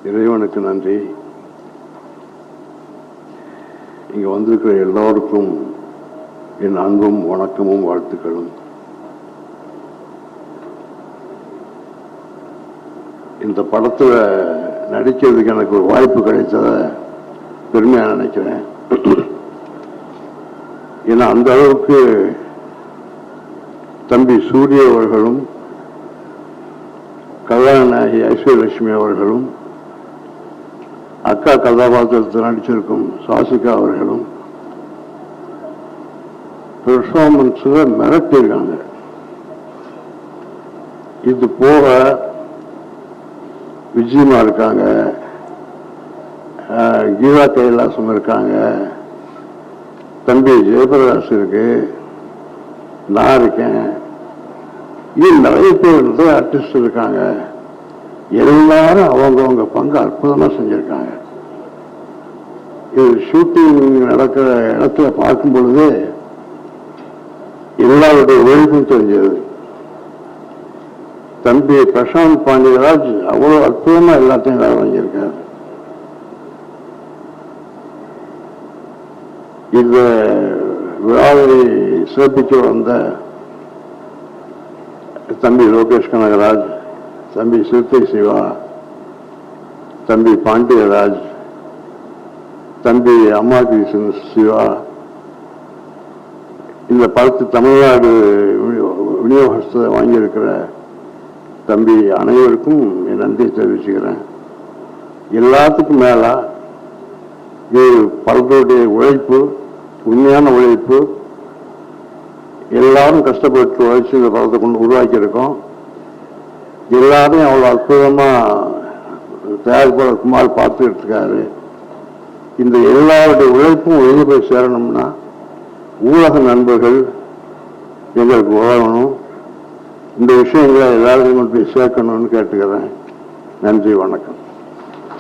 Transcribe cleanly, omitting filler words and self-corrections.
இறைவனுக்கு நன்றி. இங்க வந்திருக்கிற எல்லோருக்கும் என் அன்பும் வணக்கமும் வாழ்த்துக்களும். இந்த படத்தில் நடிக்கிறதுக்கு எனக்கு ஒரு வாய்ப்பு கிடைச்சத பெருமையா நினைக்கிறேன். ஏன்னா அந்த அளவுக்கு தம்பி சூரிய அவர்களும் கதாநாயகி ஐஸ்வர்யலட்சுமி அவர்களும் அக்கா கதாபாத்திரத்தில் நடிச்சிருக்கும் சாசிகா அவர்களும் பெர்ஃபார்மன்ஸ்ல மிரட்டிருக்காங்க. இது போக விஜயமா இருக்காங்க, கீதா கைலாசம் இருக்காங்க, தம்பி ஜெயபிரகாஷ் இருக்கு, நான் இருக்கேன், இன்னும் நிறைய பேர் ஆர்டிஸ்ட் இருக்காங்க. எல்லாரும் அவங்கவுங்க பங்கு அற்புதமா செஞ்சிருக்காங்க. இது ஷூட்டிங் நடக்கிற இடத்துல பார்க்கும் பொழுது எல்லாருடைய உழைப்பும் தெரிஞ்சது. தம்பி பிரசாந்த் பாண்டியராஜ் அவ்வளவு அற்புதமா எல்லாத்தையும் வேலை வாங்கியிருக்காரு. இந்த விழாவை சிறப்பிக்க வந்த தம்பி லோகேஷ் கனகராஜ், தம்பி சிறுத்தை சிவா, தம்பி பாண்டியராஜ், தம்பி அம்மாதி சிவா, இந்த படத்து தமிழ்நாடு விநியோகத்தை வாங்கியிருக்கிற தம்பி அனைவருக்கும் என் நன்றி தெரிவிச்சுக்கிறேன். எல்லாத்துக்கும் மேல இது படத்துடைய உழைப்பு, உண்மையான உழைப்பு. எல்லாரும் கஷ்டப்பட்டு உழைச்சி இந்த படத்தை கொண்டு உருவாக்கி இருக்கோம். எல்லாரையும் அவ்வளோ அற்புதமா தயாரிப்பாளர் குமார் பார்த்துக்கிட்டு இருக்காரு. இந்த எல்லாருடைய உழைப்பும் வெளியே போய் சேரணும்னா ஊடக நண்பர்கள் எங்களுக்கு உதவணும். இந்த விஷயங்களை எல்லாருக்கும் கொண்டு போய் சேர்க்கணும்னு கேட்டுக்கிறேன். நன்றி, வணக்கம்.